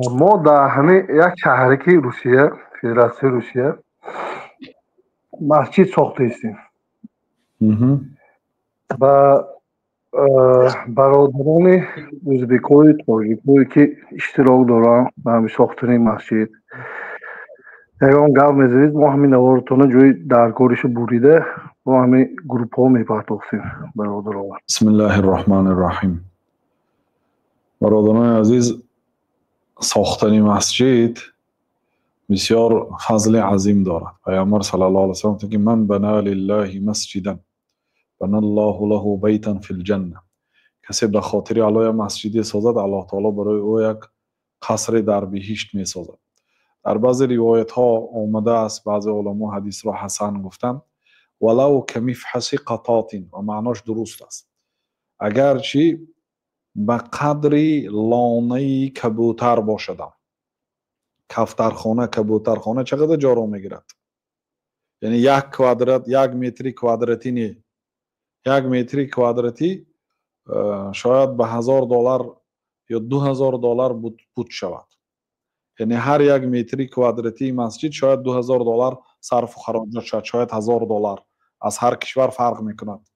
ما در همین یک شهرکی روسیه فدراسیون روسیه مسجد ساخته استیم و برادران ازبکوی تاجیکوی که اشتراک دارن به همین ساختن مسجد یکان گپ میزنید ما همین نوارتونه جوی درکارش بریده ما همین گروپ ها میپرداختیم برادران. بسم الله الرحمن الرحیم. برادران عزیز، ساختن مسجد بسیار فضل عظیم دارد. پیامبر صلی الله علیه و سلم که من بنا لله مسجدا بنا الله له بیتا فی الجنه، کسی به خاطر الله مسجدی سازد الله تعالی برای او یک قصر در بهشت می سازد. در بعضی روایت ها آمده است، بعضی علما حدیث را حسن گفتند ولو کمفحص قطات، و معناش درست است، اگرچه به قدری لانه کبوتر باشد. کفترخانه کبوترخانه چقدر جا را میگیرد؟ یعنی یک کوادرات، یک متری کوادراتی نه، یک متری کوادراتی شاید به $1000 یا $2000 بود شود. یعنی هر یک متری کوادراتی مسجد شاید $2000 صرف و خراجات شد، شاید $1000 از هر کشور فرق میکند.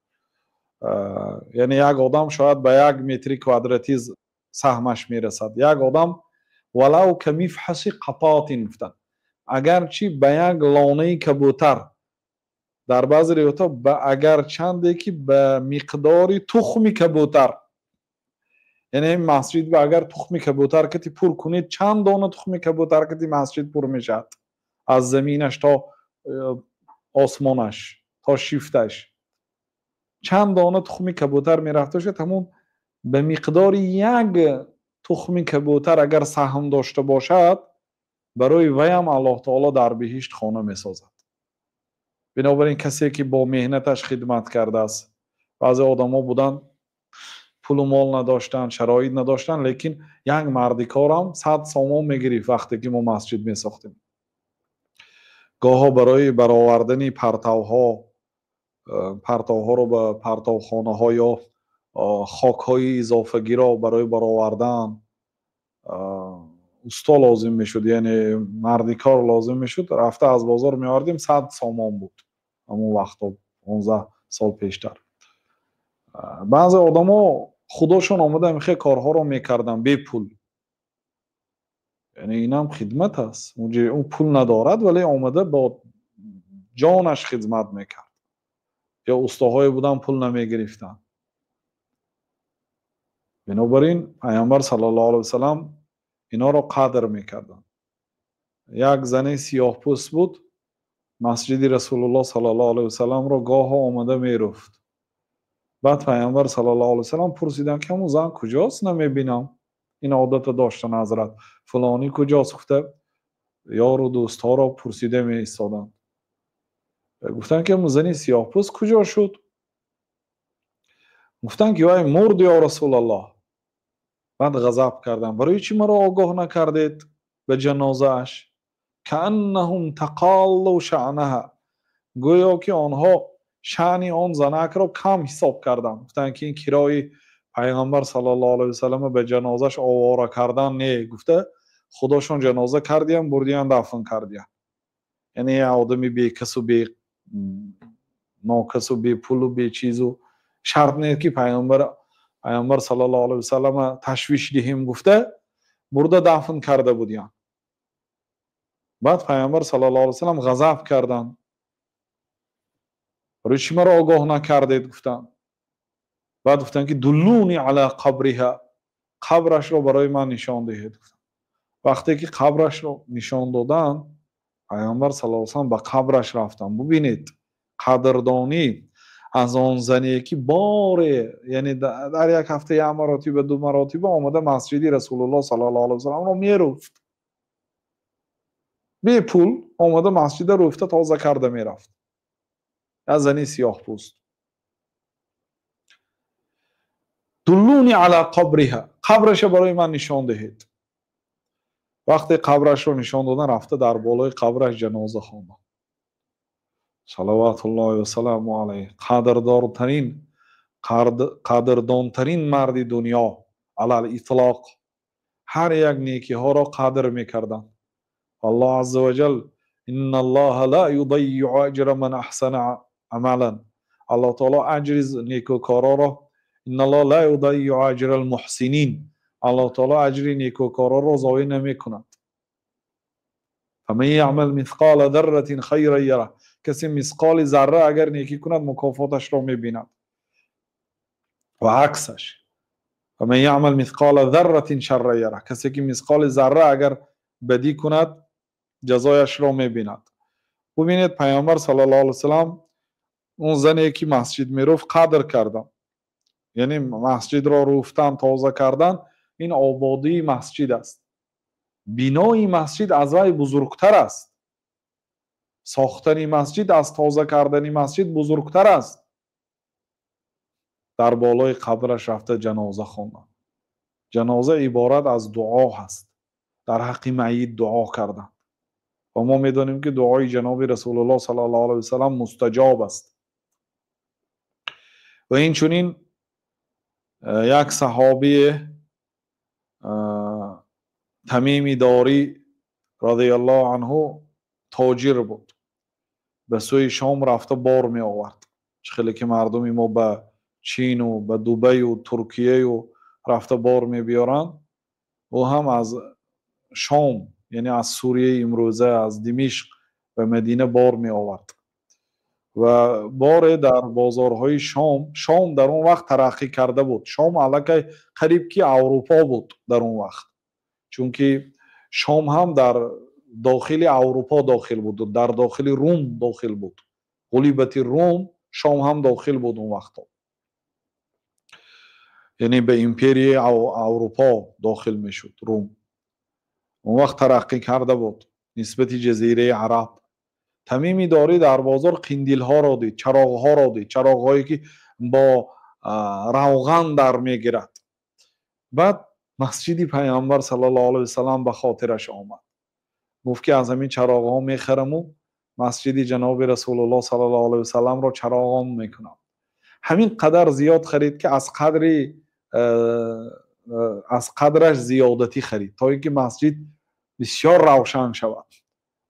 یعنی یک آدم شاید به یک متری کوادراتی سهمش میرسد. یک آدم ولو کمفحص قطات گفتند، اگرچه به یک لانه کبوتر، در بعضی روایت‌ها اگر چنده که به مقدار تخم کبوتر، یعنی این مسجد به اگر تخم کبوتر کتی پر کنید، چند دانه تخم کبوتر کتی مسجد پر میشد، از زمینش تا آسمانش تا شیفتش چند دانه تخم کبوتر میرفته شد، همون به مقدار یک تخم کبوتر اگر سهم داشته باشد برای وی هم الله تعالی در بهشت خانه میسازد. بنابراین کسی که با مهنتش خدمت کرده است، بعضی آدما بودن پول و مال نداشتن، شرایط نداشتن، لیکن یک مردی کارم 100 سامان میگرفت وقتی که ما مسجد میساختیم. گاها برای برآوردن پرتوها رو به پرتوخانه ها یا خاک های اضافه گیرا برای برآوردن استا لازم میشد، یعنی مردی کار لازم میشد. رفته از بازار میاردیم 100 سامان بود همون وقتا، 15 سال پیشتر. بعضی آدما خودشون آمده میخواه کارها رو میکردن بی پول، یعنی این هم خدمت است. اون پول ندارد ولی آمده با جانش خدمت میکرد. یا استاهای بودن پول نمیگرفتن. بنابراین پیامبر صلی الله علیه و سلم اینا رو قدر میکردن. یک زن سیاه پوست بود، مسجد رسول الله صلی الله علیه و سلم رو گاه آمده میرفت. بعد پیامبر صلی الله علیه و سلم پرسیدن که همون زن کجاست؟ نمیبینم. این عادت داشتن حضرت، فلانی کجاست؟ گفته یار و دوست ها را پرسیده می ایستادن. گفتن که همون زن سیاه پوست کجا شد؟ گفتن که وای مرد یا رسول الله. بعد غضب کردن برای چی مرا آگاه نکردید به جنازه اش؟ کانهم تقالوا شأنها، گویا که آنها شأن آن زنک را کم حساب کردن. گفتن که این کرای پیغمبر صلی الله علیه و سلم به جنازش آواره کردن نه، گفته خداشون جنازه کردیم بردیم دفن کردیم. یعنی آدمی بی کس و بی ناکس و بی پول و بی چیز و شرط نیست که پیامبر صلی الله علیه و سلم تشویش دهیم، گفته برده دفن کرده بودیم. بعد پیامبر صلی الله علیه و سلم غضب کردن برای چی مرا آگاه نکردید؟ گفتن. بعد گفتن که دلونی علی قبرها، قبرش رو برای من نشان دهید. وقتی که قبرش رو نشان دادن، پیامبر صلی الله علیه و سلم به قبرش رفتن. ببینید قدردانی از آن زنی که باره، یعنی در یک هفته یک مراتب 2 مراتب آمده مسجدی رسول الله صلی الله علیه و سلم رو میرفت، بی پول آمده مسجد رو رفته تازه کرده میرفت. از زنی سیاه پوست. دلونی علی قبرها، قبرش برای من نشان دهید. وقتی قبرش رو نشان دادن رفته در بالای قبرش جنازه خوانده. صلوات الله و سلام علیه. قدردانترین مرد دنیا علی الاطلاق هر یک نیکی ها را قدر میکردند. الله عز وجل ان الله لا یضیع اجر من احسن عملا. الله تعالی اجر نیکوکارا را، ان الله لا یضیع اجر المحسنین، الله تعالی اجر نیکوکارا را ضایع نمیکند. فمن یعمل مثقال ذره خیرا یره، کسی مثقال ذره اگر نیکی کند مکافاتش را میبیند. و عکسش فمن یعمل مثقال ذره شر یره، کسی که مثقال ذره اگر بدی کند جزایش را میبیند. ببینید پیامبر صلی الله علیه وسلم اون زنی که مسجد میرفت قدر کردن، یعنی مسجد را روفتن، تازه کردن. این آبادی مسجد است، بینای مسجد از وی بزرگتر است، ساختن مسجد از تازه کردن مسجد بزرگتر است. در بالای قبرش رفته جنازه خواندن. جنازه عبارت از دعا هست، در حق میت دعا کردن و ما میدانیم که دعای جناب رسول الله صلی الله علیه وسلم مستجاب است. و این چنین یک صحابی تمیم داری رضی الله عنه تاجر بود، به سوی شام رفته بار می آورد. خیلی که مردمی ما به چین و به دبی و ترکیه و رفته بار می بیارن، و هم از شام یعنی از سوریه امروزه از دمشق به مدینه بار می آورد و بار در بازارهای شام در اون وقت ترقی کرده بود. شام علاقه قریب که اروپا بود در اون وقت، چون که شام هم در داخل اروپا داخل بود، در داخل روم داخل بود. غلیبت روم شام هم داخل بود اون وقت، یعنی به امپری اروپا داخل می شد روم. اون وقت ترقی کرده بود نسبت جزیره عرب. تمیم داری در بازار قندیل ها را دید، چراغ ها را دید، چراغ هایی که با روغن در میگیرد. بعد مسجد پیامبر صلی الله علیه وسلم به خاطرش آمد، گفت که از همین چراغ ها میخرم و مسجد جناب رسول الله صلی الله علیه وسلم را چراغان میکنم. همین قدر زیاد خرید که از قدرش زیادتی خرید تا اینکه مسجد بسیار روشن شود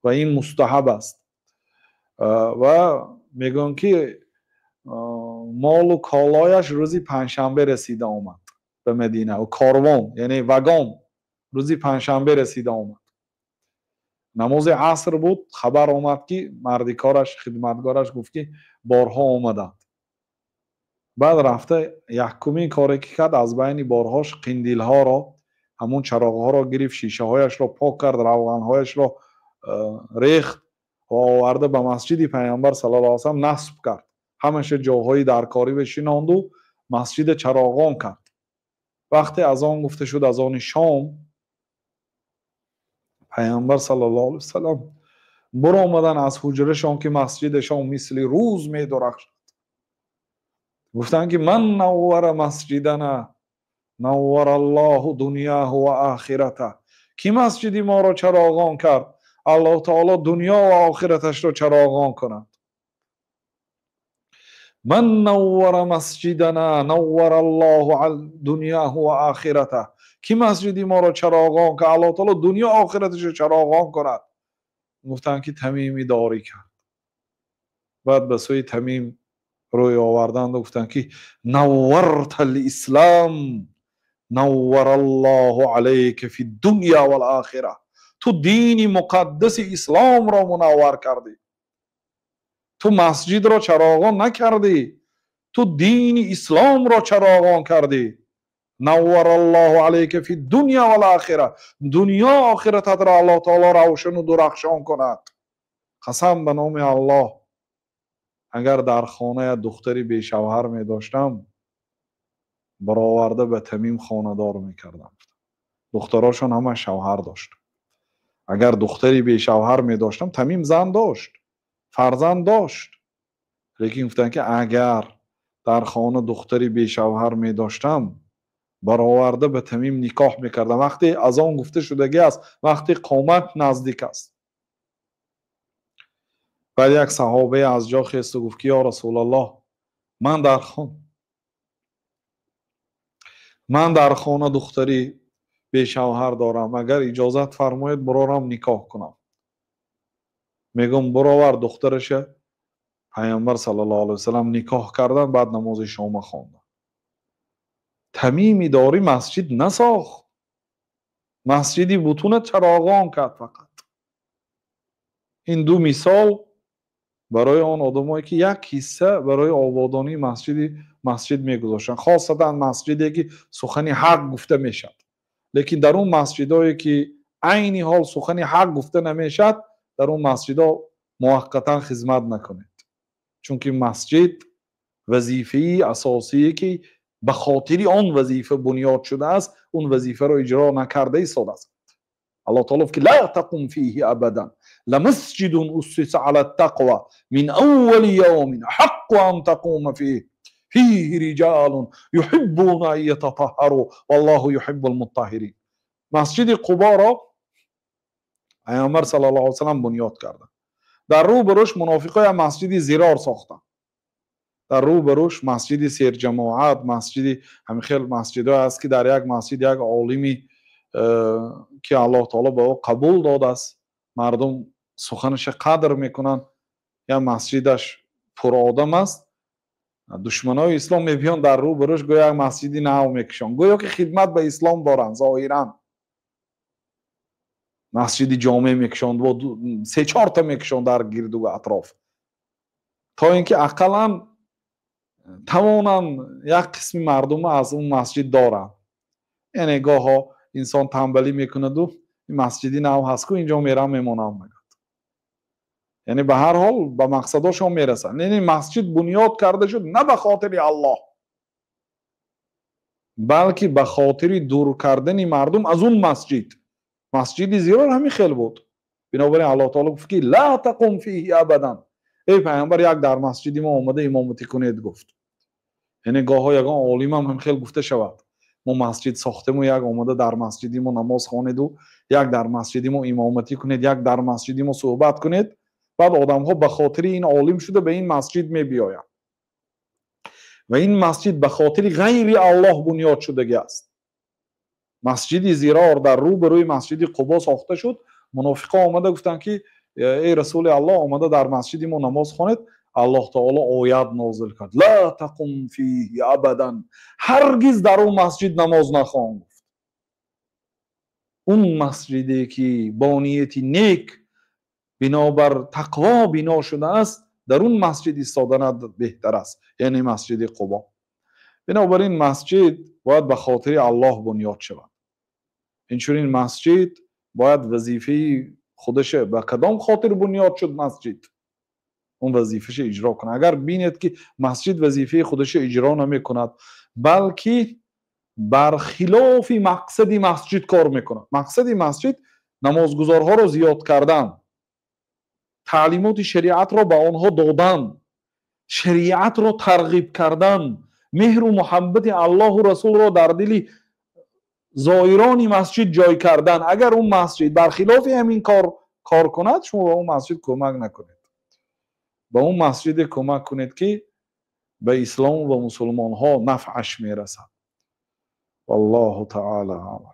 و این مستحب است. و میگن که مال و کالایش روزی پنجشنبه رسیده آمد به مدینه، و کاروان یعنی وگان روزی پنجشنبه رسیده آمد. نماز عصر بود، خبر آمد که مردکارش خدمتگارش گفت که بارها آمدند. بعد رفته یکمین کاری که کرد از بین بارهاش قندیل ها را، همون چراغ ها را گرفت، شیشه هایش را پاک کرد، روغن هایش را ریخت و آورده به مسجد پیامبر صلی الله علیه و سلم نصب کرد. همش جاهای درکاری بشیناند و مسجد چراغان کرد. وقتی از آن گفته شد از آن شام، پیامبر صلی الله علیه و سلم برو آمدن از حجرشان که مسجدشان مثل روز می درخشد. گفتن که من نور مسجدنا نور الله دنیاه و آخرته. کی مسجدی ما را چراغان کرد؟ الله تعالی دنیا و آخرتش را چراغان کند. من نور مسجدنا نور الله دنیاه و آخرته. کی مسجدی ما را چراغان کرد؟ الله تعالی دنیا و آخرتش را چراغان کند. گفتن که تمیمی داری کرد. بعد به سوی تمیم روی آوردند و گفتن که نورت الاسلام نور الله علیک فی الدنیا والآخره. تو دین مقدس اسلام را منور کردی، تو مسجد را چراغان نکردی، تو دین اسلام را چراغان کردی. نور الله علیک فی الدنیا والآخره، دنیا آخرتت را الله تعالی روشن و درخشان کند. قسم به نام الله اگر در خانه دختری بی شوهر می داشتم برآورده به تمیم خانه دار می کردم. دختراشون همه شوهر داشت. اگر دختری بی شوهر می داشتم، تمیم زن داشت، فرزند داشت، لیکن گفتن که اگر در خانه دختری بی شوهر می داشتم برآورده به تمیم نکاح می کردم. وقتی از آن گفته شدگی است، وقتی قامت نزدیک است. بعد یک صحابه از جا خیست و گفت که یا رسول الله من در خانه دختری به شوهر دارم، اگر اجازت فرمایید برارم نکاح کنم. میگم برآور دخترشه. پیامبر صلی الله علیه وسلم نکاح کردن، بعد نماز شام خواندن. تمیمی داری مسجد نساخت، مسجدی بتونه چراغان کرد فقط. این دو مثال برای آن آدمایی که یک حصه برای آبادانی مسجد میگذاشتن، خاصتا مسجدی که سخن حق گفته میشد. لیکن در اون مسجدایی که عینی حال سخن حق گفته نمیشد، در اون مسجدها موقتا خدمت نکنید، چون که مسجد وظیفه اساسی که به خاطر آن وظیفه بنیاد شده است، اون وظیفه رو اجرا نکرده ایستاد است. الله تعالی که لا تقم فیه ابدا لمسجد اسس على التقوى من اول یوم حق ان تقوم فیه رجال يحبون ان يتطهروا والله يحب المطهرین. مسجد قبا را پیامبر صلی الله علیه و سلم بنیاد کردند. در رو بروش منافقای مسجد زرار ساختن، در رو بروش مسجد سیر جماعت، مسجد همین خیلی مسجدها است که در یک مسجد یک عالمی که الله تعالی به او قبول داده است، مردم سخنش قدر میکنن، یا مسجدش پر آدم است، دشمنای اسلام میبیان در رو بروش گویا یک مسجدی نو میکشن، گویا که خدمت به اسلام دارن. ظاهرا مسجدی جامع میکشند و 3-4 تا میکشند در گرد و اطراف، تا اینکه اقلا توانن یک قسم مردم از اون مسجد دارن. یعنی گاه ها انسان تنبلی میکنه و مسجدی نو هست که اینجا میرم میمونم میگه، یعنی به هر حال به مقصدشون میرسن. یعنی مسجد بنیاد کرده شد نه به خاطر الله، بلکه به خاطر دور کردن مردم از اون مسجد. مسجد زیرار همین خیل بود، بنابراین الله تعالی گفت که لا تقم فیه ابدا. ای پیامبر یک در مسجدی ما اومده امامتی کنید گفت. یعنی گاه ها یگان عالم هم خیلی گفته شود ما مسجد ساختیم و یک اومده در مسجدی ما نماز خوانید و یک در مسجدی ما امامتی کنید، یک در مسجدی ما صحبت کنید، بعد آدم ها به خاطر این عالم شده به این مسجد می بیاین و این مسجد به خاطر غیر الله بنیاد شدگی است. مسجد زیرار در رو بروی مسجد قبا ساخته شد. منافقا آمده گفتن که ای رسول الله آمده در مسجد ما نماز خوانید. الله تعالی آیت نازل کرد لا تقم فیه ابدا، هرگز در اون مسجد نماز نخوان. گفت اون مسجدی که با نیت نیک بنابر تقوا بنا شده است، در اون مسجد ایستادن بهتر است، یعنی مسجد قبا. بنابراین مسجد باید به خاطر الله بنیاد شود. اینچنین مسجد باید وظیفه خودش به کدام خاطر بنیاد شد مسجد، اون وظیفهش اجرا کنه. اگر بینید که مسجد وظیفه خودش اجرا نمی کند بلکه برخلاف مقصد مسجد کار میکنه، مقصد مسجد نمازگزارها رو زیاد کردن، تعلیمات شریعت را به آنها دادن، شریعت را ترغیب کردن، مهر و محبت الله و رسول را در دل زائران مسجد جای کردن. اگر اون مسجد برخلاف همین کار کند، شما به اون مسجد کمک نکنید، به اون مسجد کمک کنید که به اسلام و مسلمان ها نفعش میرسد. والله تعالی اعلم.